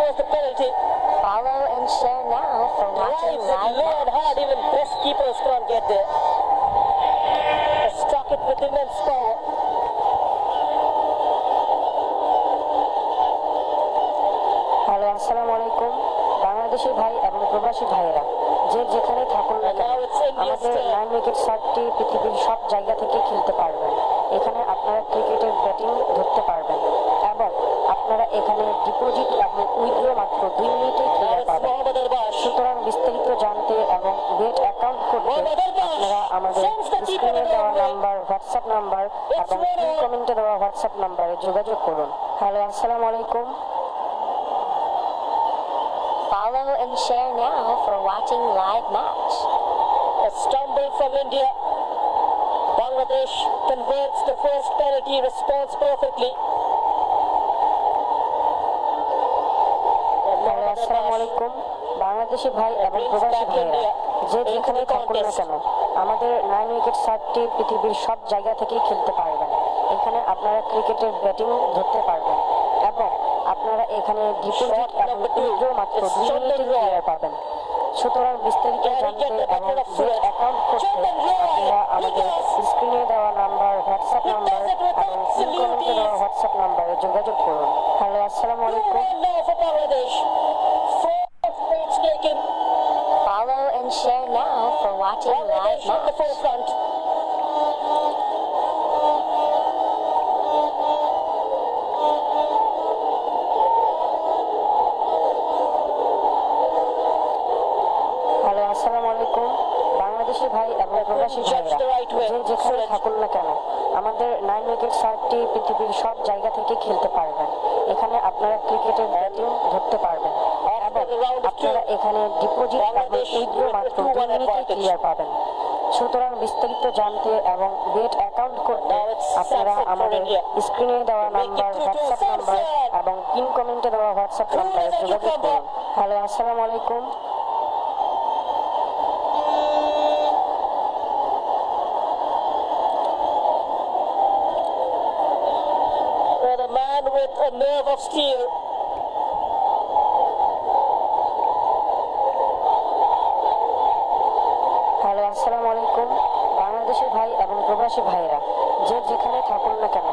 goes the penalty. Follow and share now for watching Drives it live low and hard, match. even best keepers can't get there. Has struck it with immense power. Hello, আসসালামু আলাইকুম। বাংলাদেশি ভাই এবং প্রবাসী ভাইয়েরা যে যেখানে থাকুন না কেন, আমাদের 9 উইকেট শটটি পৃথিবীর সব জায়গা থেকে খেলতে পারবেন। এখানে আপনারা ক্রিকেটের ব্যাটিং ধরতে পারবেন এবং আপনারা এখানে ডিপোজিট এবং উইথড্র মাত্র 2 মিনিটেই ক্লিয়ার পাবেন। সুতরাং বিস্তারিত জানতে এবং বেট অ্যাকাউন্ট করতে আপনারা আমাদের স্ক্রিনে দেওয়া নাম্বার, হোয়াটসঅ্যাপ নাম্বার এবং কমেন্টে দেওয়া হোয়াটসঅ্যাপ নাম্বারে যোগাযোগ করুন। হ্যালো, আসসালামু আলাইকুম। Follow and share now for watching live match. A stumble from India. Bangladesh converts the first penalty response perfectly. Hello, আসসালামু আলাইকুম। বাংলাদেশি ভাই এবং প্রবাসী ভাইয়েরা যে যেখানে থাকুন না কেন, আমাদের 9 উইকেট শটটি পৃথিবীর সব জায়গা থেকেই খেলতে পারবেন। এখানে আপনারা ক্রিকেটের ব্যাটিং ধরতে পারবেন এবং আপনারা এখানে ডিপোজিট এবং উইথড্র মাত্র 2 মিনিটে ক্লিয়ার পাবেন। সুতরাং বিস্তারিত জানতে এবং বেট অ্যাকাউন্ট করতে আপনারা আমাদের স্ক্রিনে দেওয়া নাম্বার, হোয়াটসঅ্যাপ নাম্বার এবং কমেন্টে দেওয়া হোয়াটসঅ্যাপ নাম্বারে যোগাযোগ করুন। হ্যালো, আসসালামু আলাইকুম। Now for Bangladesh. 4 points taken. Follow and share now for watching live Bangladesh in the match. forefront. Hello, আসসালামু আলাইকুম। বাংলাদেশি ভাই এবং প্রবাসী ভাইয়েরা যে যেখানে থাকুন না কেন, আমাদের 9 উইকেট শটটি পৃথিবীর সব জায়গা থেকে খেলতে পারবেন। এখানে আপনারা ক্রিকেটের ব্যাটিং ধরতে পারবেন এবং আপনারা এখানে ডিপোজিট এবং উইথড্র মাত্র 2 মিনিটে ক্লিয়ার পাবেন। সুতরাং বিস্তারিত জানতে এবং বেট অ্যাকাউন্ট করতে আপনারা আমাদের স্ক্রিনে দেওয়া নাম্বার, হোয়াটসঅ্যাপ নাম্বার এবং পিন কমেন্টে দেওয়া হোয়াটসঅ্যাপ নাম্বারে যোগাযোগ করুন। হ্যালো, আসসালামু আলাইকুম। The man with a nerve of steel. Hello, আসসালামু আলাইকুম। বাংলাদেশি ভাই এবং প্রবাসী ভাইয়েরা যে যেখানে থাকুন না কেন,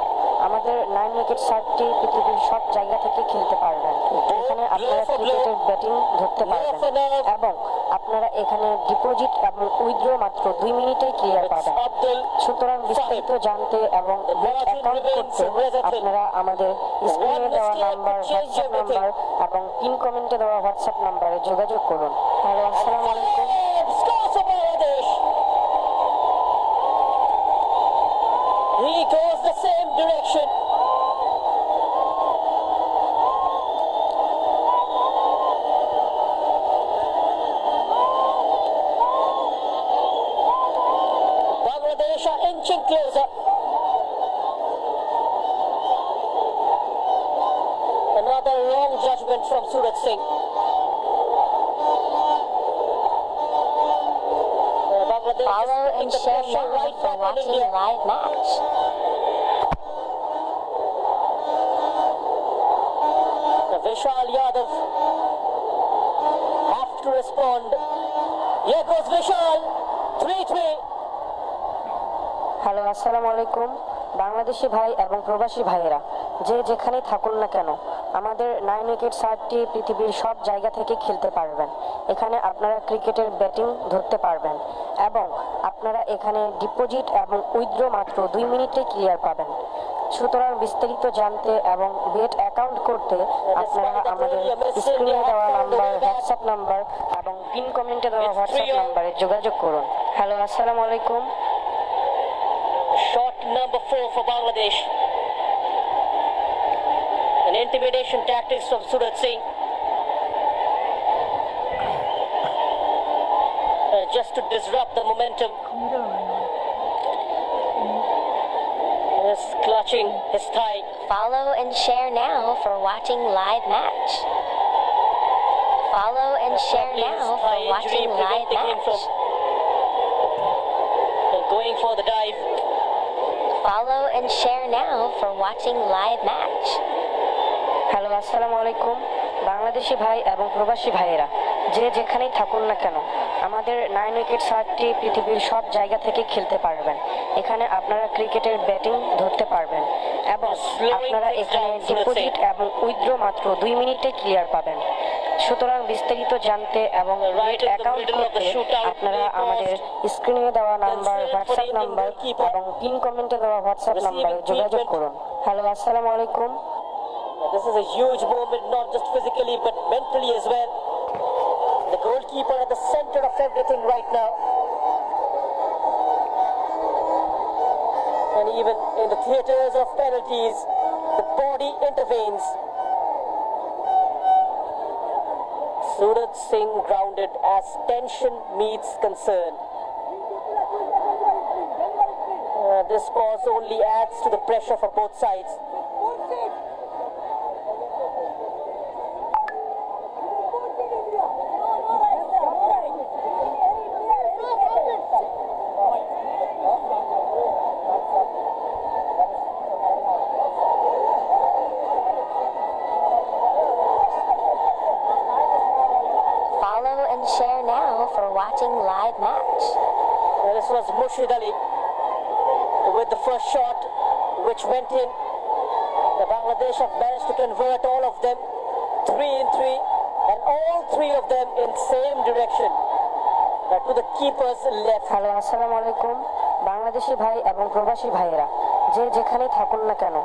আমাদের 9 উইকেট শটটি পৃথিবীর সব জায়গা থেকে খেলতে পারবেন। এখানে আপনারা ক্রিকেটের ব্যাটিং ধরতে পারবেন এবং আপনারা এখানে ডিপোজিট এবং উইথড্র মাত্র 2 মিনিটেই ক্লিয়ার পাবেন। Abdul সুতরাং বিস্তারিত জানতে এবং বেট অ্যাকাউন্ট করতে আপনারা আমাদের স্ক্রিনে দেওয়া নাম্বার, হোয়াটসঅ্যাপ নাম্বার এবং পিন কমেন্টে দেওয়া হোয়াটসঅ্যাপ নাম্বারে যোগাযোগ করুন। হ্যালো, আসসালামু আলাইকুম। scores for Bangladesh. He goes the same direction. Bangladesh are inching closer. Another wrong judgment from Surat Singh. Bangladesh Follow is and putting the share pressure now right for back on watching India. live match. Vishal Yadav have to respond. Here goes Vishal. 3-3. Hello, আসসালামু আলাইকুম। বাংলাদেশি ভাই এবং প্রবাসী ভাইয়েরা যে যেখানে থাকুন না কেন, আমাদের 9 উইকেট শটটি পৃথিবীর সব জায়গা থেকে খেলতে পারবেন। এখানে আপনারা ক্রিকেটের ব্যাটিং ধরতে পারবেন এবং আপনারা এখানে ডিপোজিট এবং উইথড্র মাত্র 2 মিনিটে ক্লিয়ার পাবেন। সুতরাং বিস্তারিত জানতে এবং বেট অ্যাকাউন্ট করতে আপনারা আমাদের স্ক্রিনে দেওয়া নাম্বার, হোয়াটসঅ্যাপ নাম্বার এবং পিন কমেন্টে দেওয়া হোয়াটসঅ্যাপ নাম্বারে যোগাযোগ করুন। হ্যালো, আসসালামু আলাইকুম। Shot number 4 for Bangladesh. An intimidation tactics from Surat Singh. Just to disrupt the momentum. Just clutching his thigh. Follow and share now for watching live match. Follow and share now for watching live match. Going for the dive. Follow and share now for watching live match. Hello, আসসালামু আলাইকুম। বাংলাদেশি ভাই এবং প্রবাসী ভাইয়েরা যে যেখানেই থাকুন না কেন, আমাদের 9 উইকেট শার্টটি পৃথিবীর সব জায়গা থেকে খেলতে পারবেন। এখানে আপনারা ক্রিকেটের ব্যাটিং ধরতে পারবেন এবং আপনারা এখানে ডিপোজিট এবং উইথড্র মাত্র 2 মিনিটে ক্লিয়ার পাবেন। সুতরাং বিস্তারিত জানতে এবং নেট অ্যাকাউন্ট করতে আপনারা আমাদের স্ক্রিনে দেওয়া নাম্বার, হোয়াটসঅ্যাপ নাম্বার এবং পিন কমেন্টে দেওয়া হোয়াটসঅ্যাপ নাম্বারে যোগাযোগ করুন। হ্যালো, আসসালামু আলাইকুম। This is a huge moment, not just physically but mentally as well. The goalkeeper at the center of everything right now. And even in the theatres of penalties, the body intervenes. Suraj Singh grounded as tension meets concern. This pause only adds to the pressure for both sides. Follow and share now for watching live match. This was Mushid Ali with the first shot which went in. The Bangladesh have managed to convert all of them 3 in 3 and all 3 of them in same direction to the keeper's left. Hello, আসসালামু আলাইকুম। বাংলাদেশি ভাই এবং প্রবাসী ভাইয়েরা যে যেখানেই থাকুন না কেন,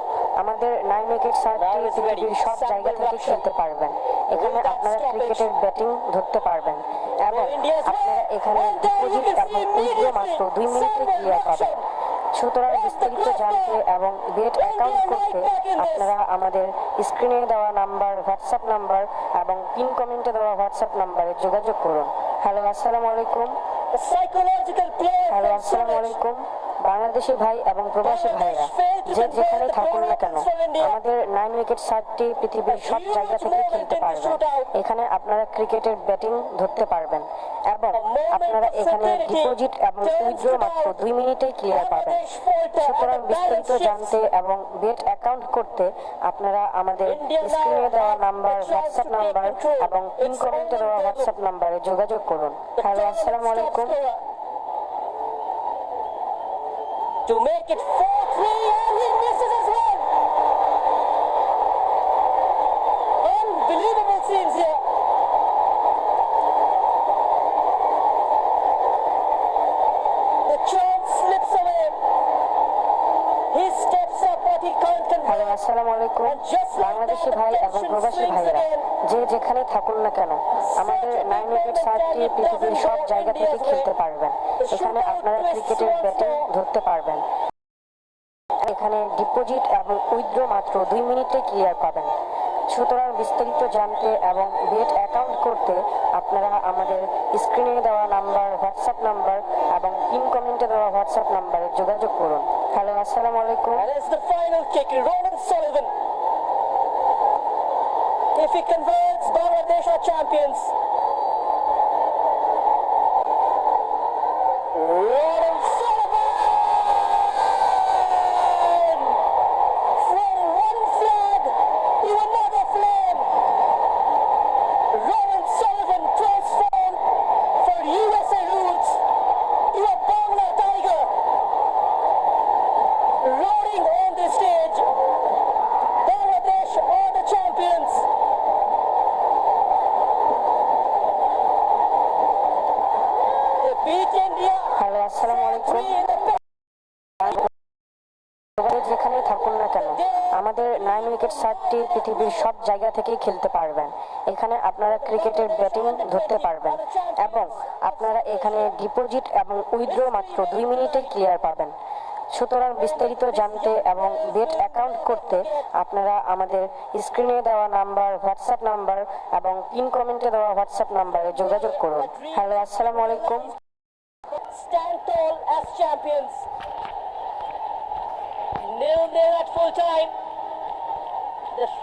আমাদের 9 উইকেট শার্টটি পৃথিবীর সব জায়গা থেকে খেলতে পারবেন। এখানে আপনারা ক্রিকেটের ব্যাটিং ধরতে পারবেন এবং আপনারা এখানে ডিপোজিট এবং উইথড্র মাত্র 2 মিনিটে ক্লিয়ার পাবেন। সুতরাং বিস্তারিত জানতে এবং বেট অ্যাকাউন্ট করতে আপনারা আমাদের স্ক্রিনে দেওয়া নাম্বার, হোয়াটসঅ্যাপ নাম্বার এবং পিন কমেন্টে দেওয়া হোয়াটসঅ্যাপ নাম্বারে যোগাযোগ করুন। হ্যালো, আসসালামু আলাইকুম। A psychological play hello, from আসসালামু Suraj. আলাইকুম। বাংলাদেশি ভাই এবং প্রবাসী ভাইরা যে যেখানে থাকুন না কেন, আমাদের 9 উইকেট শার্টটি পৃথিবীর সব জায়গা থেকে খেলতে পারবেন। এখানে আপনারা ক্রিকেটের ব্যাটিং ধরতে পারবেন এবং আপনারা এখানে ডিপোজিট এবং উইথড্র মাত্র 2 মিনিটে ক্লিয়ার পাবেন। সুতরাং বিস্তারিত জানতে এবং বেট অ্যাকাউন্ট করতে আপনারা আমাদের স্ক্রিনে দেওয়া নাম্বার, হোয়াটসঅ্যাপ নাম্বার এবং পিন কমেন্টে দেওয়া হোয়াটসঅ্যাপ নাম্বারে যোগাযোগ করুন। হ্যালো, আসসালামু আলাইকুম। To make it 4-3 and he misses as well. Unbelievable scenes here. The chance slips away. He steps up but he can't hello, convert. আসসালামু আলাইকুম। বাংলাদেশি ভাই এবং প্রবাসী ভাইয়েরা যে যেখানে থাকুন না কেন, আমাদের 9 উইকেট শার্টটি পৃথিবীর সব জায়গা থেকে খেলতে পারবেন। এখানে আপনারা ক্রিকেটের ব্যাটিং ধরতে পারবেন। এখানে ডিপোজিট এবং উইথড্র মাত্র 2 মিনিটে ক্লিয়ার পাবেন। সুতরাং বিস্তারিত জানতে এবং বেট অ্যাকাউন্ট করতে আপনারা আমাদের স্ক্রিনে দেওয়া নাম্বার, হোয়াটসঅ্যাপ নাম্বার এবং পিন কমেন্টে দেওয়া হোয়াটসঅ্যাপ নাম্বারে যোগাযোগ করুন। হ্যালো, আসসালামু আলাইকুম। And it's the final kick. Ronan Sullivan. If he converts, Bangladesh are champions. Ronan Sullivan! From one flag to another flame. Ronan Sullivan transformed for USA roots to a Bangla tiger. Roaring on the stage. Bangladesh are the champions. They beat India hello, আসসালামু আলাইকুম। 3 in the যেখানে থাকুন না কেন, আমাদের 9 wicket শার্টটি পৃথিবীর সব জায়গা থেকেই খেলতে পারবেন। এখানে আপনারা ক্রিকেটের ব্যাটিং ধরতে পারবেন এবং আপনারা এখানে ডিপোজিট এবং উইথড্র মাত্র 2 মিনিটে ক্লিয়ার পাবেন। সুতরাং বিস্তারিত জানতে এবং বেট অ্যাকাউন্ট করতে আপনারা আমাদের স্ক্রিনে দেওয়া নাম্বার, হোয়াটসঅ্যাপ নাম্বার এবং পিন কমেন্টে দেওয়া হোয়াটসঅ্যাপ নাম্বারে যোগাযোগ করুন। হ্যালো, আসসালামু আলাইকুম। stand tall as champions. 0-0 at full time.